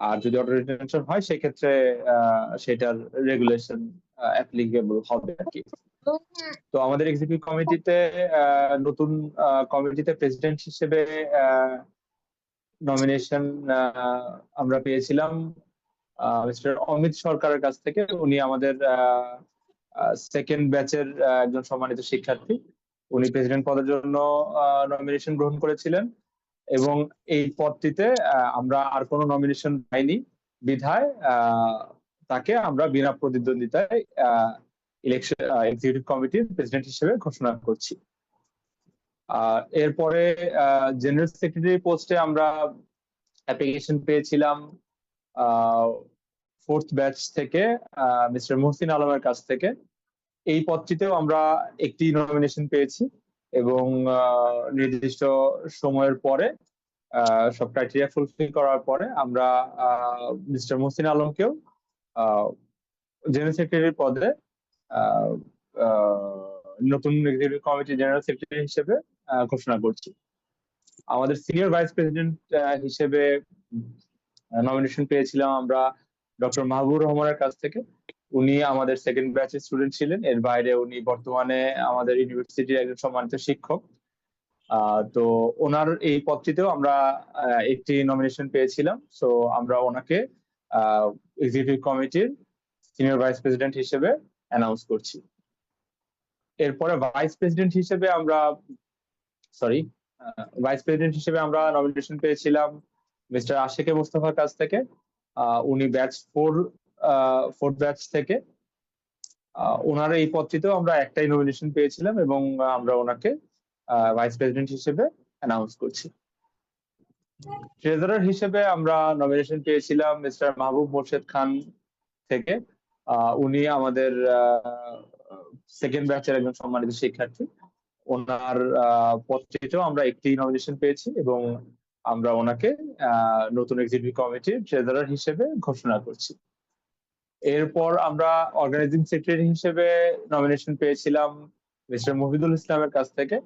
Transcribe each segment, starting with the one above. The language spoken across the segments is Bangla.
আর যদি অটো রিটেনশন হয় সেক্ষেত্রে সেটার রেগুলেশন অ্যাপ্লিকেবল হবে আর কি। তো আমাদের এক্সিকিউটিভ কমিটিতে নতুন কমিটিতে প্রেসিডেন্ট হিসেবে নমিনেশন আমরা পেয়েছিলাম মিস্টার অমিত সরকারের কাছ থেকে। উনি আমাদের সেকেন্ড ব্যাচের একজন সম্মানিত শিক্ষার্থী। উনি প্রেসিডেন্ট পদের জন্য নমিনেশন গ্রহণ করেছিলেন এবং এই পদটিতে আমরা আর কোনো নমিনেশন পাইনি বিধায় তাকে আমরা বিনা প্রতিদ্বন্দ্বিতায় ইলেকশন এক্সিকিউটিভ কমিটির প্রেসিডেন্ট হিসেবে ঘোষণা করছি। এরপরে জেনারেল সেক্রেটারি পোস্টে আমরা অ্যাপ্লিকেশন পেয়েছিলাম ফোর্থ ব্যাচ থেকে মিস্টার মুহসিন আলমের কাছ থেকে। এই পদটিতেও আমরা একটি নমিনেশন পেয়েছি এবং নির্দিষ্ট সময়ের পরে সব ক্রাইটেরিয়া ফুলফিল করার পরে আমরা মিস্টার মুহসিন আলমকেও জেনারেল সেক্রেটারি পদে নতুন এক্সিকিউটিভ কমিটি জেনারেল সেক্রেটারি হিসেবে ঘোষণা করছি। আমাদের সিনিয়র ভাইস প্রেসিডেন্ট হিসেবে নমিনেশন পেয়েছিলাম আমরা ডক্টর মাহবুবুর রহমানের কাছ থেকে। উনি আমাদের সেকেন্ড ব্যাচের স্টুডেন্ট ছিলেন। এর বাইরে উনি বর্তমানে আমাদের ইউনিভার্সিটির একজন সম্মানিত শিক্ষক। তো ওনার এই পদটিতেও আমরা একটি নমিনেশন পেয়েছিলাম। সো আমরা ওনাকে এক্সিকিউটিভ কমিটির সিনিয়র ভাইস প্রেসিডেন্ট হিসেবে অ্যানাউন্স করছি। এরপরে ভাইস প্রেসিডেন্ট হিসেবে আমরা নমিনেশন পেয়েছিলাম মিস্টার আশিকে মুস্তফার কাছ থেকে। উনি ব্যাচ ফোর্থ ব্যাচ থেকে। ওনার এই পদটিতেও আমরা একটাই নমিনেশন পেয়েছিলাম এবং আমরা ওনাকে ভাইস প্রেসিডেন্ট হিসেবে অ্যানাউন্স করছি। ট্রেজারার হিসেবে আমরা নমিনেশন পেয়েছিলাম মিস্টার মাহবুব মোর্শেদ খান থেকে। উনি আমাদের সেকেন্ড ব্যাচের একজন সম্মানিত শিক্ষার্থী। ওনার পদটিতেও আমরা একটি নমিনেশন পেয়েছি এবং আমরা ওনাকে নতুন এক্সিকিউটিভ কমিটির ট্রেজারার হিসেবে ঘোষণা করছি। এরপর আমরা অর্গানাইজিং সেক্রেটারি হিসেবে নমিনেশন পেয়েছিলাম মিস্টার মফিদুল ইসলামের কাছ থেকে।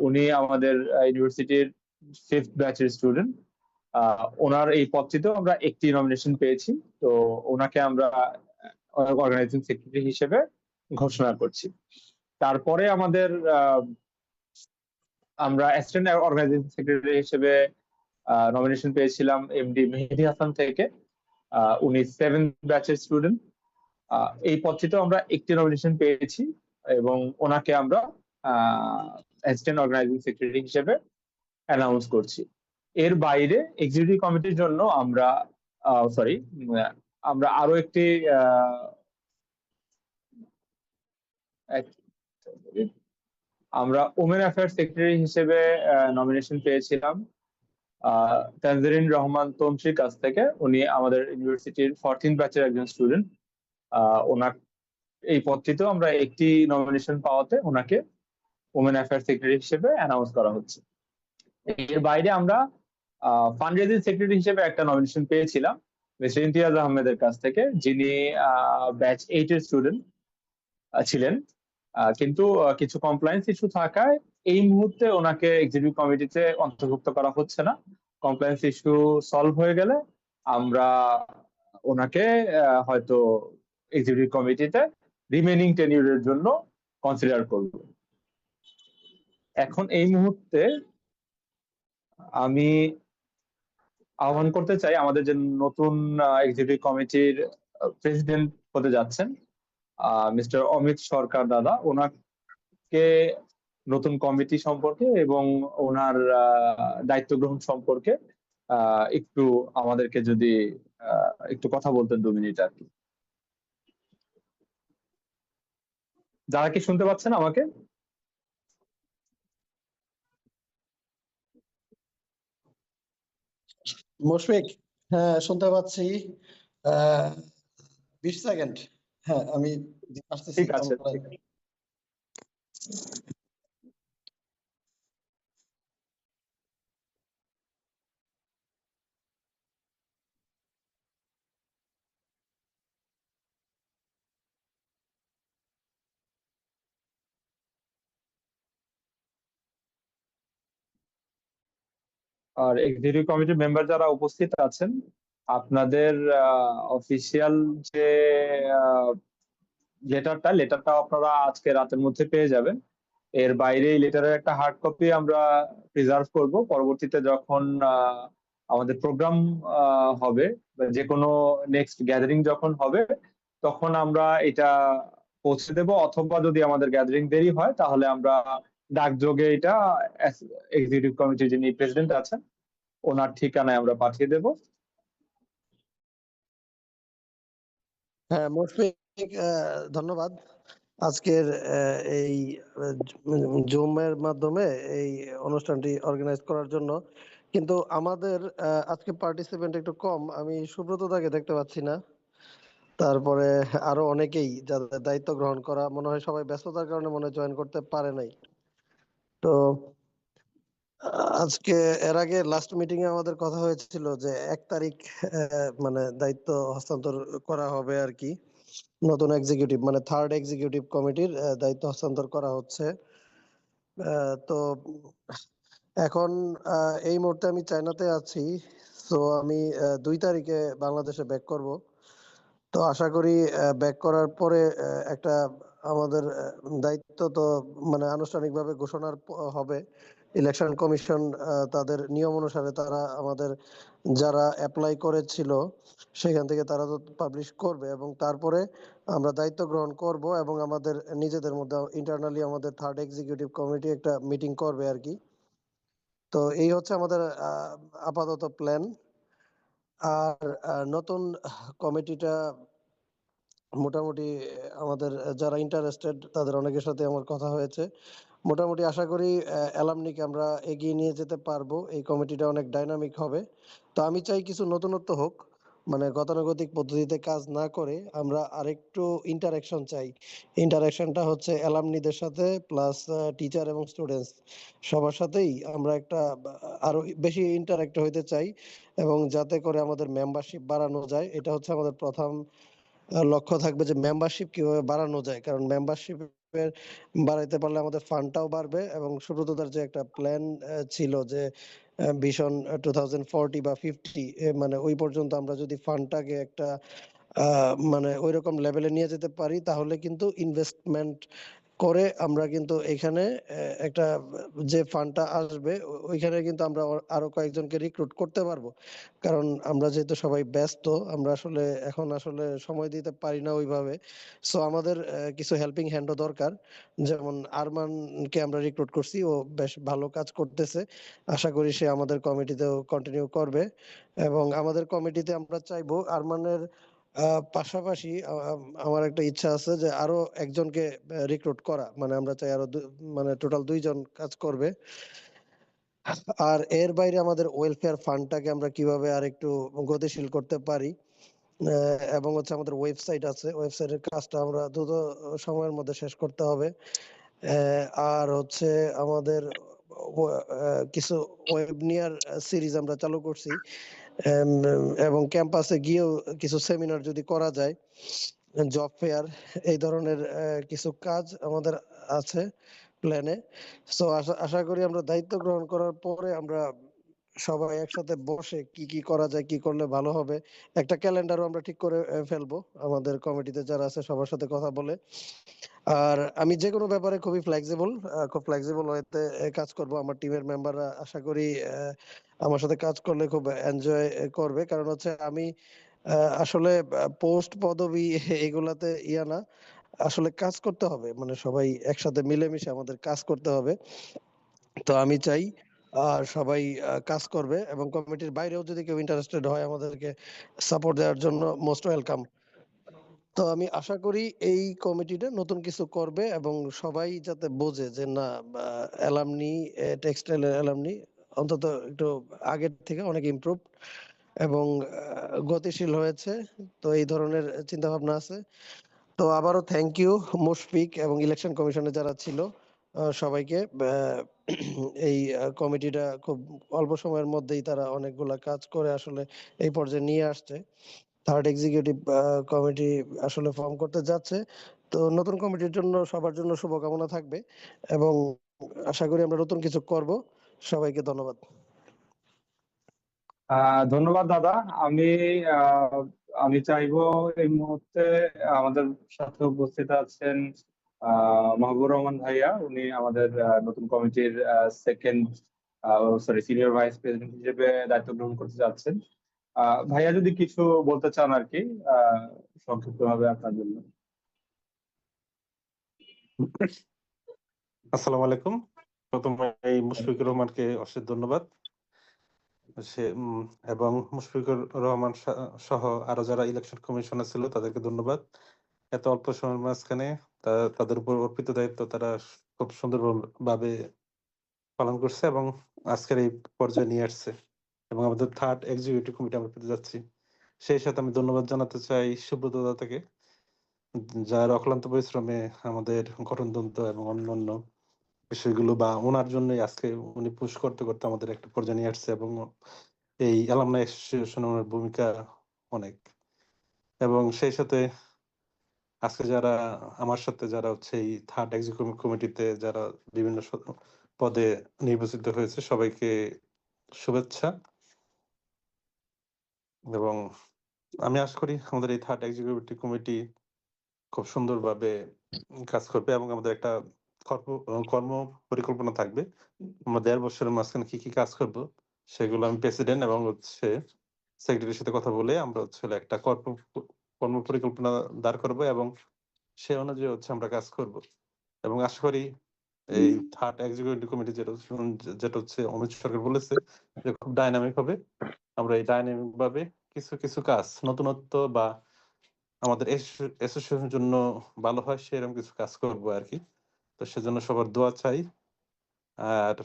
উনি আমাদের ইউনিভার্সিটির ফিফথ ব্যাচের স্টুডেন্ট। ওনার এই পদটিতেও আমরা একটি নমিনেশন পেয়েছি। তো ওনাকে আমরা অর্গানাইজিং সেক্রেটারি হিসেবে ঘোষণা করছি। তারপরে আমরা অ্যাসিস্ট্যান্ট অর্গানাইজিং সেক্রেটারি হিসেবে নমিনেশন পেয়েছিলাম এমডি মেহেদী হাসান থেকে। উনি সেভেন্থ ব্যাচের স্টুডেন্ট। এই পদটিতেও আমরা একটি নমিনেশন পেয়েছি এবং ওনাকে আমরা অ্যাসিস্ট্যান্ট অর্গানাইজিং সেক্রেটারি হিসেবে অ্যানাউন্স করছি। এর বাইরে এক্সিকিউটিভ কমিটির জন্য আমরা আরো একটি আমরা ওমেন অ্যাফেয়ার্স সেক্রেটারি হিসেবে নমিনেশন পেয়েছিলাম তানজরিন রহমান তন্ত্রীর কাছ থেকে। উনি আমাদের ইউনিভার্সিটির 14th ব্যাচের একজন স্টুডেন্ট। ওনার এই পদটিতেও আমরা একটি নমিনেশন পাওয়াতে ওনাকে ওমেন অ্যাফেয়ার্স সেক্রেটারি হিসেবে অ্যানাউন্স করা হচ্ছে। এর বাইরে আমরা ফান্ড রেজিং সেক্রেটারি হিসেবে একটা নমিনেশন পেয়েছিলাম মিস্টার ইমতিয়াজ আহমেদের কাছ থেকে, যিনি ব্যাচ 8 এর স্টুডেন্ট ছিলেন। কিন্তু কিছু কমপ্লায়েন্স ইস্যু থাকায় এই মুহূর্তে ওনাকে এক্সিকিউটিভ কমিটিতে অন্তর্ভুক্ত করা হচ্ছে না। কমপ্লায়েন্স ইস্যু সলভ হয়ে গেলে আমরা ওনাকে হয়তো এক্সিকিউটিভ কমিটিতে রিমেনিং টেনিউরের জন্য কনসিডার করব। এখন এই মুহূর্তে আমি আহ্বান করতে চাই আমাদের যে নতুন এক্সিকিউটিভ কমিটির প্রেসিডেন্ট হতে যাচ্ছেন মিস্টার অমিত সরকার দাদা, ওনাকে নতুন কমিটি সম্পর্কে এবং ওনার দায়িত্ব গ্রহণ সম্পর্কে একটু আমাদেরকে যদি একটু কথা বলতেন 2 মিনিট আর কি। যারা কি শুনতে পাচ্ছেন আমাকে? মুশফিক, হ্যাঁ শুনতে পাচ্ছি। 20 সেকেন্ড। হ্যাঁ আমি আসতেছি। ঠিক আছে। আর এক্সিকিউটিভ কমিটির মেম্বার যারা উপস্থিত আছেন আপনাদের অফিসিয়াল যে লেটারটা আপনারা আজকে রাতের মধ্যে পেয়ে যাবেন। এর বাইরে এই লেটারের একটা হার্ড কপি আমরা প্রিজার্ভ করব, পরবর্তীতে যখন আমাদের প্রোগ্রাম হবে বা যে কোনো নেক্সট গ্যাদারিং যখন হবে তখন আমরা এটা পৌঁছে দেব, অথবা যদি আমাদের গ্যাদারিং দেরি হয় তাহলে আমরা ডাকযোগে এটা এক্সিকিউটিভ কমিটির যিনি প্রেসিডেন্ট আছেন ওনার ঠিকানায় আমরা পাঠিয়ে দেব। হ্যাঁ মুশফিক, ধন্যবাদ আজকের এই জুমের মাধ্যমে এই অনুষ্ঠানটি অর্গানাইজ করার জন্য। কিন্তু আমাদের আজকে পার্টিসিপেন্ট একটু কম, আমি সুব্রতদাকে দেখতে পাচ্ছি না। তারপরে আরো অনেকেই যাদের দায়িত্ব গ্রহণ করা, মনে হয় সবাই ব্যস্ততার কারণে মনে হয় জয়েন করতে পারে নাই। তো আজকে এর আগে লাস্ট মিটিং এ আমাদের কথা হয়েছিল যে 1 তারিখ মানে দায়িত্ব হস্তান্তর করা হবে আর কি। নতুন এক্সিকিউটিভ মানে থার্ড এক্সিকিউটিভ কমিটির দায়িত্ব হস্তান্তর করা হচ্ছে। তো এখন এই মুহূর্তে আমি চায়নাতে আছি। তো আমি 2 তারিখে বাংলাদেশে ব্যাক করব। তো আশা করি ব্যাক করার পরে একটা আমাদের দায়িত্ব তো মানে আনুষ্ঠানিকভাবে ঘোষণার হবে। ইলেকশন কমিশন তাদের নিয়ম অনুসারে তারা আমাদের যারা অ্যাপ্লাই করেছিল সেখান থেকে তারা তো পাবলিশ করবে, এবং তারপরে আমরা দায়িত্ব গ্রহণ করব এবং আমাদের নিজেদের মধ্যে ইন্টারনালি আমাদের থার্ড এক্সিকিউটিভ কমিটি একটা মিটিং করবে আর কি। তো এই হচ্ছে আমাদের আপাতত প্ল্যান। আর নতুন কমিটিটা মোটামুটি আমাদের যারা ইন্টারেস্টেড তাদের অনেকের সাথে আমার কথা হয়েছে। মোটামুটি আশা করি অ্যালামনিকে আমরা এগিয়ে নিয়ে যেতে পারবো। এই কমিটিটা অনেক ডাইনামিক হবে। তো আমি চাই কিছু নতুনত্ব হোক, মানে গতানুগতিক পদ্ধতিতে কাজ না করে আমরা আরেকটু ইন্টারাকশন চাই। ইন্টারাকশনটা হচ্ছে অ্যালামনিদের সাথে প্লাস টিচার এবং স্টুডেন্টস সবার সাথেই আমরা একটা আরো বেশি ইন্টারাক্ট হইতে চাই, এবং যাতে করে আমাদের মেম্বারশিপ বাড়ানো যায়। এটা হচ্ছে আমাদের প্রথম লক্ষ্য থাকবে যে মেম্বারশিপ কিভাবে বাড়ানো যায়, কারণ মেম্বারশিপের বাড়াইতে পারলে আমাদের ফান্ডটাও বাড়বে। এবং সুব্রতদার যে একটা প্ল্যান ছিল যে ভিশন 2040 বা 50, মানে ওই পর্যন্ত আমরা যদি ফান্ডটাকে একটা মানে ওইরকম লেভেলে নিয়ে যেতে পারি তাহলে কিন্তু ইনভেস্টমেন্ট করে আমরা কিন্তু এখানে একটা যে ফান্ডটা আসবে ওইখানে কিন্তু আমরা আরো কয়েকজনকে রিক্রুট করতে পারবো। কারণ আমরা যেহেতু সবাই ব্যস্ত, আমরা আসলে এখন আসলে সময় দিতে পারি না ওইভাবে। সো আমাদের কিছু হেল্পিং হ্যান্ডও দরকার। যেমন আরমানকে আমরা রিক্রুট করছি, ও বেশ ভালো কাজ করতেছে। আশা করি সে আমাদের কমিটিতেও কন্টিনিউ করবে। এবং আমাদের কমিটিতে আমরা চাইবো আরমানের পাশাপাশি আমার একটা ইচ্ছা আছে যে আরো একজনকে রিক্রুট করা, মানে আমরা চাই আরো মানে টোটাল 2 জন কাজ করবে। আর এর বাইরে আমাদের ওয়েলফেয়ার ফান্ডটাকে আমরা কিভাবে আর একটু গতিশীল করতে পারি, এবং হচ্ছে আমাদের ওয়েবসাইট আছে, ওয়েবসাইটের কাজটা আমরা দ্রুত সময়ের মধ্যে শেষ করতে হবে। আর হচ্ছে আমাদের কিছু ওয়েবনিয়ার সিরিজ আমরা চালু করছি, এবং ক্যাম্পাসে গিয়েও কিছু সেমিনার যদি করা যায়, জব ফেয়ার, এই ধরনের কিছু কাজ আমাদের আছে প্ল্যানে। সো আশা করি আমরা দায়িত্ব গ্রহণ করার পরে আমরা সবাই একসাথে বসে কি কি করা যায়, কি করলে ভালো হবে, একটা ক্যালেন্ডারও আমরা ঠিক করে ফেলবো আমাদের কমিটিতে যারা আছে সবার সাথে কথা বলে। আর আমি যে কোনো ব্যাপারে খুবই ফ্লেক্সিবল, খুব ফ্লেক্সিবল হইতে কাজ করব। আমার টিমের মেম্বাররা আশা করি আমার সাথে কাজ করলে খুব এনজয় করবে, কারণ হচ্ছে আমি আসলে পোস্ট পদবি এগুলাতে ইয়া না, আসলে কাজ করতে হবে, মানে সবাই একসাথে মিলেমিশে আমাদের কাজ করতে হবে। তো আমি চাই আর সবাই কাজ করবে, এবং কমিটির বাইরেও যদি কেউ ইন্টারেস্টেড হয় আমাদেরকে সাপোর্ট দেওয়ার জন্য মোস্ট ওয়েলকাম। তো আমি আশা করি এই কমিটিটা নতুন কিছু করবে, এবং সবাই যাতে বোঝে যে না, অ্যালামনি, টেক্সটাইল অ্যালামনি অন্তত একটু আগের থেকে অনেক ইমপ্রুভ এবং গতিশীল হয়েছে। তো এই ধরনের চিন্তা ভাবনা আছে। তো আবারও থ্যাংক ইউ মুশফিক এবং ইলেকশন কমিশনে যারা ছিল সবাইকে। এই কমিটিটা খুব অল্প সময়ের মধ্যেই তারা অনেকগুলা কাজ করে আসলে এই পর্যায়ে নিয়ে আসছে। থার্ড এক্সিকিউটিভ কমিটি আসলে ফর্ম করতে যাচ্ছে। তো নতুন কমিটির জন্য সবার জন্য শুভকামনা থাকবে, এবং আশা করি আমরা নতুন কিছু করব। সবাইকে ধন্যবাদ। ধন্যবাদ দাদা। আমি আহ, আমি চাইবো এই মুহূর্তে আমাদের সাথে উপস্থিত আছেন মাহবুবুর রহমান ভাইয়া। উনি আমাদের নতুন কমিটির second sorry senior vice president হিসেবে দায়িত্ব গ্রহণ করতে যাচ্ছেন। ভাইয়া যদি কিছু বলতে চান আর কি, সংক্ষিপ্তভাবে আপনার জন্য। আসসালামু আলাইকুম। প্রথমে এই মুশফিকুর রহমানকে অশেষ ধন্যবাদ। সে এবং মুশফিকুর রহমান সহ আরো যারা ইলেকশন কমিশনার ছিল তাদেরকে ধন্যবাদ। এত অল্প সময়ের মাঝখানে তাদের উপর অর্পিত দায়িত্ব তারা খুব সুন্দরভাবে পালন করছে এবং আজকের এই পর্যায়ে নিয়ে আসছে এবং আমাদের থার্ড এক্সিকিউটিভ কমিটি আমরা পেতে যাচ্ছি। সেই সাথে আমি ধন্যবাদ জানাতে চাই সুব্রত দাদাকে, যার অক্লান্ত পরিশ্রমে আমাদের গঠনতন্ত্র এবং অন্যান্য বিষয়গুলো বা ওনার জন্যই আজকে উনি পুশ করতে করতে আমাদের একটা পর্যায়ে নিয়ে আসছে এবং এই অ্যালামনাই অ্যাসোসিয়েশনে ওনার ভূমিকা অনেক। এবং সেই সাথে আজকে যারা আমার সাথে যারা হচ্ছে এই থার্ড এক্সিকিউটিভ কমিটিতে যারা বিভিন্ন পদে নির্বাচিত হয়েছে সবাইকে শুভেচ্ছা। এবং আমি আশা করি আমাদের এই থার্ড এক্সিকিউটিভ কমিটি খুব সুন্দরভাবে কাজ করবে এবং আমাদের একটা কর্ম পরিকল্পনা থাকবে। আমরা 1.5 বছরের মাঝখানে কি কি কাজ করব সেগুলো আমি প্রেসিডেন্ট এবং হচ্ছে সেক্রেটারির সাথে কথা বলে আমরা হচ্ছে একটা কর্ম পরিকল্পনা দাঁড় করবো এবং সে অনুযায়ী হচ্ছে আমরা কাজ করব। এবং আশা করি এই থার্ড এক্সিকিউটিভ কমিটি যেটা হচ্ছে অমিত সরকার বলেছে যে খুব ডাইনামিক হবে। আমরা এই ডাইনামিক ভাবে কিছু কিছু কাজ নতুনত্ব বা আমাদের অ্যাসোসিয়েশনের জন্য ভালো হয় সেরকম কিছু কাজ করবো আর কি। তো সেজন্য সবার দোয়া চাই। আর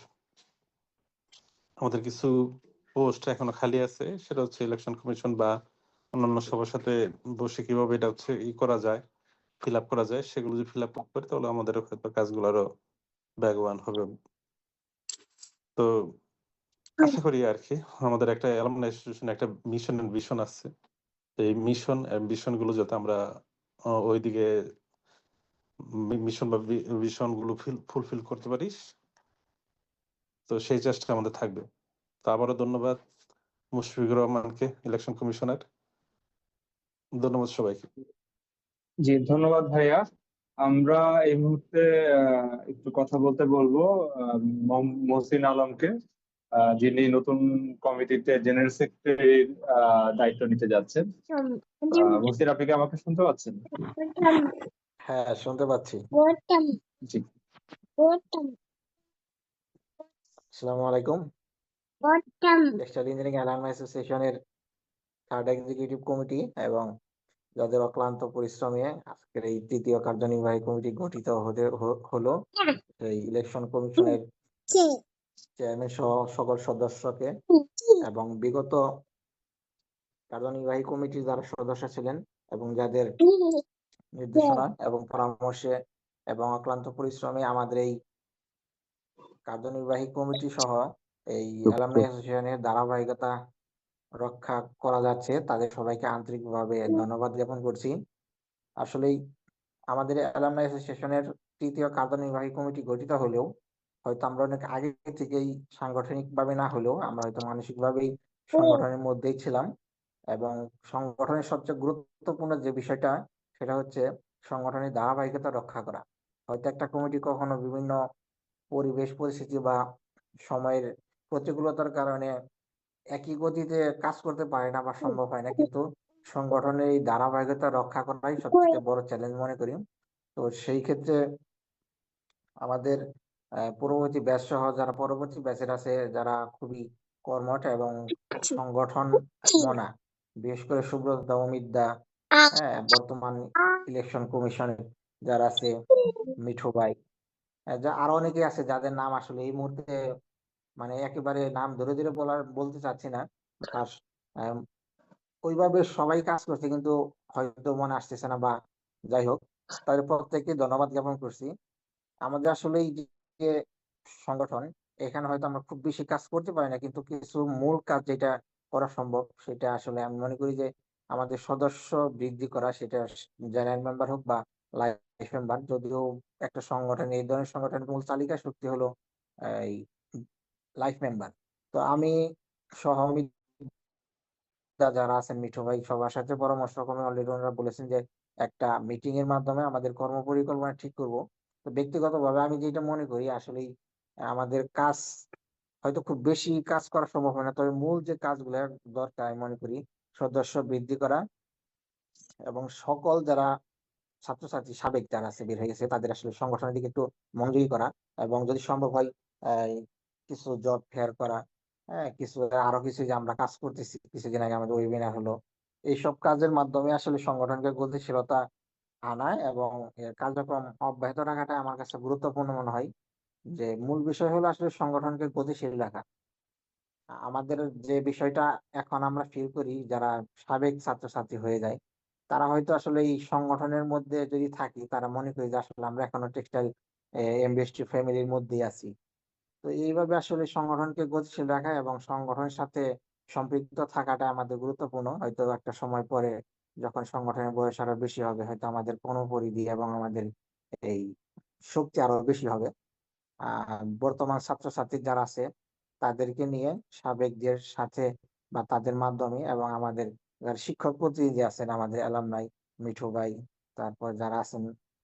আমাদের কিছু পোস্ট এখনো খালি আছে, সেটা হচ্ছে ইলেকশন কমিশন বা অন্যান্য সবার সাথে বসে কিভাবে এটা হচ্ছে করা যায়, ফিল আপ করা যায়, সেগুলো যদি ফিল আপ করে তাহলে আমাদের হয়তো কাজগুলো আরো বেগবান হবে। তো আশা করি আর কি আমাদের একটা অ্যালুমনাই অ্যাসোসিয়েশন একটা মিশন এন্ড ভিশন আছে। এই মিশন এন্ড ভিশন গুলো যাতে আমরা ওইদিকে মিশন বা ভিশন গুলো ফুলফিল করতে পারি, তো সেই চেষ্টা আমাদের থাকবে। তো আবারও ধন্যবাদ মুশফিকুর রহমানকে, ইলেকশন কমিশনার। ধন্যবাদ সবাইকে। জি, ধন্যবাদ ভাইয়া। আমরা এই মুহূর্তে একটু কথা বলতে বলবো মহসিন আলমকে, যিনি নতুন কমিটিতে জেনারেল সেক্রেটারির দায়িত্ব নিতে যাচ্ছেন। মহসিন, আপনি কি আমাকে শুনতে পাচ্ছেন? হ্যাঁ, শুনতে পাচ্ছি। জি। আসসালামু আলাইকুম। টেক্সটাইল ইঞ্জিনিয়ারিং অ্যালামনাই অ্যাসোসিয়েশনের থার্ড এক্সিকিউটিভ কমিটি এবং যাদের অক্লান্ত পরিশ্রমে আজকের এই তৃতীয় কার্যনির্বাহী কমিটি গঠিত হলো, এই ইলেকশন কমিশনের চেয়ারম্যান সহ সকল সদস্যকে এবং বিগত কার্যনির্বাহী কমিটির যারা সদস্য ছিলেন এবং যাদের নির্দেশনা এবং পরামর্শে এবং অক্লান্ত পরিশ্রমে আমাদের এই কার্যনির্বাহী কমিটি সহ এই অ্যালামনাই অ্যাসোসিয়েশনের ধারাবাহিকতা রক্ষা করা যাচ্ছে, তাদের সবাইকে আন্তরিকভাবে ধন্যবাদ জ্ঞাপন করছি। আসলেই আমাদের অ্যালামনাই অ্যাসোসিয়েশনের তৃতীয় কার্যনির্বাহী কমিটি গঠিত হলেও হয়তো আমরা অনেক আগে থেকেই সাংগঠনিকভাবে না হলেও আমরা হয়তো মানসিকভাবেই সংগঠনের মধ্যেই ছিলাম এবং সংগঠনের সবচেয়ে গুরুত্বপূর্ণ যে বিষয়টা সেটা হচ্ছে সংগঠনের ধারাবাহিকতা রক্ষা করা। হয়তো একটা কমিটি কখনো বিভিন্ন পরিবেশ পরিস্থিতি বা সময়ের প্রতিকূলতার কারণে একই গতিতে কাজ করতে পারে না বা সম্ভব হয় না, কিন্তু সংগঠনের এই ধারাবাহিকতা রক্ষা করাই সবচেয়ে বড় চ্যালেঞ্জ মনে করি। তো সেই ক্ষেত্রে আমাদের পূর্ববর্তী ব্যাচ সহ যারা পরবর্তী ব্যাচের আছে যারা খুবই কর্মঠ এবং সংগঠন মনা, বিশেষ করে সুব্রত দা, অমিত দা, হ্যাঁ, বর্তমান ইলেকশন কমিশনে যারা আছে, মিঠু ভাই, যা আরো অনেকে আছে যাদের নাম আসলে এই মুহূর্তে মানে একেবারে নাম ধরে ধরে বলতে চাচ্ছি না, বিকজ ওইভাবে সবাই কাজ করছে কিন্তু হয়তো মনে আসতেছে না বা যাই হোক, তাদের প্রত্যেককে ধন্যবাদ জ্ঞাপন করছি। আমাদের আসলে এই যে সংগঠন, এখানে হয়তো আমরা খুব বেশি কাজ করতে পারি না, কিন্তু কিছু মূল কাজ যেটা করা সম্ভব সেটা আসলে আমি মনে করি যে আমাদের সদস্য বৃদ্ধি করা, সেটা জেনারেল মেম্বার হোক বা লাইফ মেম্বার, যদিও একটা সংগঠন এই ধরনের সংগঠনের মূল চালিকা শক্তি হলো এই লাইফ মেম্বার। তো আমি সহ দা যারা আছেন, মিঠু ভাই, সবার সাথে পরামর্শ ক্রমে অলরেডি ওনারা বলেছেন যে একটা মিটিং এর মাধ্যমে আমাদের কর্মপরিকল্পনা ঠিক করব। তো ব্যক্তিগতভাবে আমি যেটা মনে করি আসলেই আমাদের কাজ হয়তো খুব বেশি কাজ করা সম্ভব হয় না, তবে মূল যে কাজগুলো দরকার আমি মনে করি সদস্য বৃদ্ধি করা এবং সকল যারা ছাত্রছাত্রী সাবেক যারা আছে বের হয়ে গেছে তাদের আসলে সংগঠনের দিকে একটু মনোযোগী করা এবং যদি সম্ভব হয় এই কিছু জব ফেয়ার করা, হ্যাঁ কিছু আরো কিছু যে আমরা কাজ করতেছি, কিছুদিন আগে আমাদের ওয়েবিনার হলো, এইসব কাজের মাধ্যমে আসলে সংগঠনকে গতিশীলতা আনা এবং এর কার্যক্রম অব্যাহত রাখাটা আমার কাছে গুরুত্বপূর্ণ মনে হয়। যে মূল বিষয় হলো আসলে সংগঠনকে গতিশীল রাখা। আমাদের যে বিষয়টা এখন আমরা ফিল করি যারা সাবেক ছাত্রছাত্রী হয়ে যায়, তারা হয়তো আসলে এই সংগঠনের মধ্যে যদি থাকি তারা মনে করি যে আসলে আমরা এখনো টেক্সটাইল ইন্ডাস্ট্রি ফ্যামিলির মধ্যেই আছি। তো এইভাবে আসলে সংগঠনকে গতিশীল রাখা এবং সংগঠনের সাথে সম্পৃক্ত থাকাটা আমাদের গুরুত্বপূর্ণ। হয়তো একটা সময় পরে যখন সংগঠনের বয়স আরো বেশি হবে হয়তো আমাদের কর্মপরিধি এবং আমাদের এই শক্তি আরো বেশি হবে। বর্তমান ছাত্রছাত্রী যারা আছে তাদেরকে নিয়ে সাবেকদের সাথে বা তাদের মাধ্যমে এবং আমাদের যারা শিক্ষক প্রতিনিধি আছেন, আমাদের অ্যালামনাই, মিঠু ভাই, তারপর যারা আছেন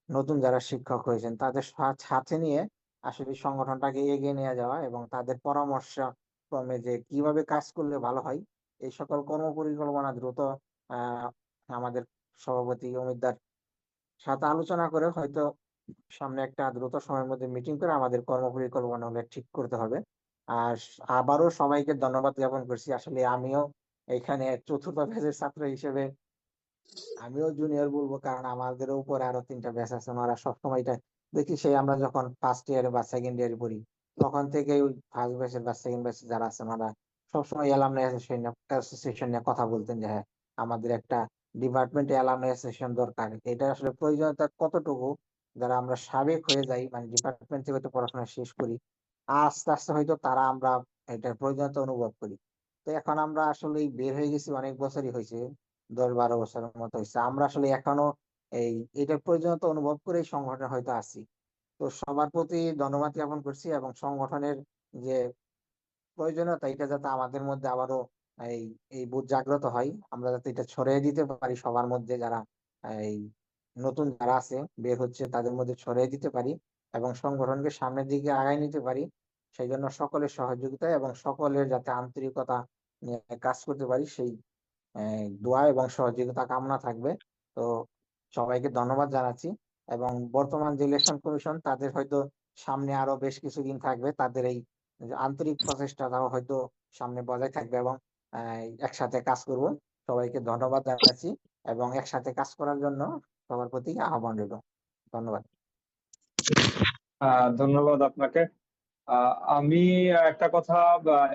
নতুন যারা শিক্ষক হয়েছেন তাদের সাথে নিয়ে আসলে সংগঠনটাকে এগিয়ে নিয়ে যাওয়া এবং তাদের পরামর্শ ক্রমে যে কিভাবে কাজ করলে ভালো হয় এই সকল কর্মপরিকল্পনা দ্রুত আহ আমাদের সভাপতি অমিতদার সাথে আলোচনা করে হয়তো সামনে একটা দ্রুত সময়ের মধ্যে মিটিং করে আমাদের কর্মপরিকল্পনা হলে ঠিক করতে হবে। আর আবারও সবাইকে ধন্যবাদ জ্ঞাপন করছি। আসলে আমিও এখানে চতুর্থ ব্যাচের ছাত্র হিসেবে আমিও জুনিয়র বলবো, কারণ আমাদের উপরে আরো 3টা ব্যাচ আছে, ওরা সবসময় এটা দেখি সেই আমরা যখন ফার্স্ট ইয়ারে বা সেকেন্ড ইয়ারে পড়ি তখন থেকে ওই ফার্স্ট ব্যাচের বা সেকেন্ড ব্যাচের যারা আছেন ওরা সবসময় অ্যালামনাই অ্যাসোসিয়েশন নিয়ে কথা বলতেন যে হ্যাঁ আমাদের একটা ডিপার্টমেন্টে অ্যালামনাই অ্যাসোসিয়েশন দরকার। এটা আসলে প্রয়োজনীয়তা কতটুকু যারা আমরা সাবেক হয়ে যাই মানে ডিপার্টমেন্ট থেকে হয়তো পড়াশোনা শেষ করি আস্তে আস্তে হয়তো তারা আমরা এটার প্রয়োজনীয়তা অনুভব করি। তো এখন আমরা আসলে বের হয়ে গেছি, অনেক বছরই হয়েছে, 10-12 বছরের মতো হয়েছে, আমরা আসলে এখনো এটার প্রয়োজনীয়তা অনুভব করে এই সংগঠনে হয়তো আছি। তো সবার প্রতি ধন্যবাদ জ্ঞাপন করছি এবং সংগঠনের যে প্রয়োজনীয়তা এটা যাতে আমাদের মধ্যে আবারও এই এই বোধ জাগ্রত হয়, আমরা যাতে এটা ছড়িয়ে দিতে পারি সবার মধ্যে, যারা এই নতুন যারা আছে বের হচ্ছে তাদের মধ্যে ছড়িয়ে দিতে পারি এবং সংগঠনকে সামনের দিকে আগায় নিতে পারি। সেই জন্য সকলের সহযোগিতা এবং সকলের যাতে আন্তরিকতা নিয়ে কাজ করতে পারি সেই দোয়া এবং সহযোগিতা কামনা থাকবে। তো সবাইকে ধন্যবাদ জানাচ্ছি এবং বর্তমান যে ইলেকশন কমিশন তাদের হয়তো সামনে আরো বেশ কিছুদিন থাকবে, তাদের এই যে আন্তরিক প্রচেষ্টাটাও হয়তো সামনে বজায় থাকবে এবং একসাথে কাজ করব। সবাইকে ধন্যবাদ জানাচ্ছি এবং একসাথে কাজ করার জন্য সবার প্রতি আহ্বান রইল। ধন্যবাদ। ধন্যবাদ আপনাকে। আমি একটা কথা,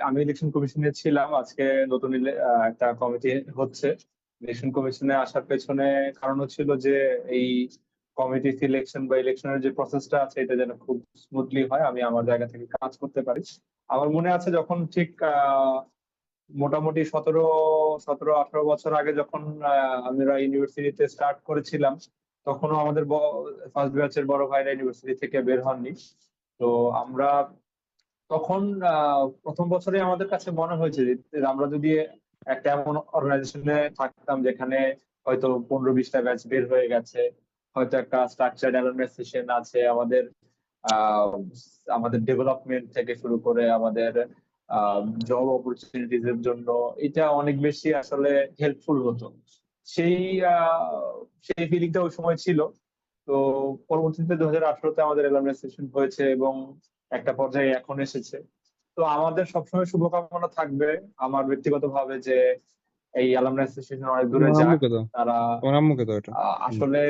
আমি ইলেকশন কমিশনে ছিলাম, আজকে নতুন একটা কমিটি হচ্ছে। ইলেকশন কমিশনে আসার পেছনে কারণ ছিল যে এই কমিটি সিলেকশন বা ইলেকশনের যে প্রসেসটা আছে এটা যেন খুব স্মুথলি হয়, আমি আমার জায়গা থেকে কাজ করতে পারি। আমার মনে আছে যখন ঠিক মোটামুটি 17-18 বছর আগে যখন আমরা ইউনিভার্সিটিতে স্টার্ট করেছিলাম তখনও আমাদের ফার্স্ট ব্যাচের বড় ভাইরা ইউনিভার্সিটি থেকে বের হননি। তো আমরা তখন প্রথম বছরে আমাদের কাছে মনে হয়েছে যে আমরা যদি একটা এমন অর্গানাইজেশনে থাকতাম যেখানে হয়তো 15-20টা ব্যাচ বের হয়ে গেছে, হয়তো একটা স্ট্রাকচার্ড অ্যানালাইসিস আছে, আমাদের আহ, আমাদের ডেভেলপমেন্ট থেকে শুরু করে আমাদের জব অপরচুনিটিজ এর জন্য এটা অনেক বেশি আসলে হেল্পফুল হতো। সেই সেই ফিলিংটা ওই সময় ছিল। তো পরবর্তীতে 2018-তে আমাদের অ্যালামনাই সেশন হয়েছে এবং একটা পর্যায়ে এখন এসেছে। তো আমাদের সবসময় শুভকামনা থাকবে আমার ব্যক্তিগতভাবে যে এই অ্যালামনাই সেশন অনেক দূরে তোমার যাক। আম্মুকে দাও, তারা তোমার আম্মুকে দাও এটা। আসলে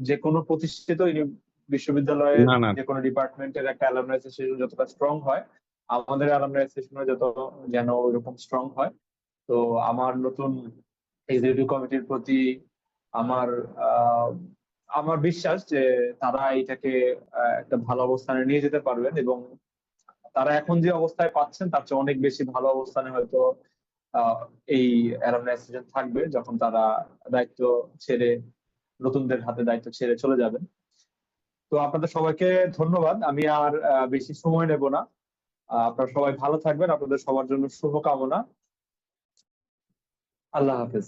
যে কোনো প্রতিষ্ঠিত বিশ্ববিদ্যালয়ের না না যে কোনো ডিপার্টমেন্টের একটা অ্যালামনাই সেশন যতটা স্ট্রং হয় আমাদের অ্যালামনাই সেশন যত যেন ওইরকম স্ট্রং হয়। তো আমার নতুন এক্সিকিউটিভ কমিটির প্রতি আমার আমার বিশ্বাস যে তারা এটাকে একটা ভালো অবস্থানে নিয়ে যেতে পারবেন এবং তারা এখন যে অবস্থায় পাচ্ছেন তার চেয়ে অনেক বেশি ভালো অবস্থানে হয়তো আহ, এই অ্যালামনাই সেশন থাকবে যখন তারা দায়িত্ব ছেড়ে নতুনদের হাতে দায়িত্ব ছেড়ে চলে যাবেন। তো আপনাদের সবাইকে ধন্যবাদ, আমি আর বেশি সময় নেব না। আপনারা সবাই ভালো থাকবেন, আপনাদের সবার জন্য শুভকামনা। আল্লাহ হাফেজ।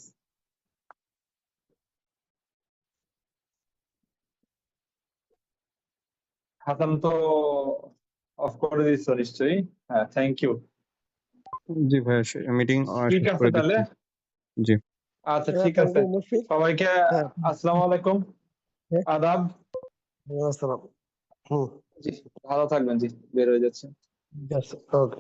হাসান তো অফ করে দিচ্ছ নিশ্চয়ই। হ্যাঁ, থ্যাংক ইউ। জি ভাইয়া, মিটিং ঠিক শেষ আছে করে তাহলে। দিচ্ছি। জি। আচ্ছা, হ্যাঁ, ঠিক থ্যাংক আছে। ইউ মুশফিক। সবাইকে হ্যাঁ, আসসালামু আলাইকুম, হ্যাঁ, আদাব। আসসালাম। হুম, জি, ভালো থাকবেন। জি, বের হয়ে যাচ্ছে। ঠিক আছে, ওকে।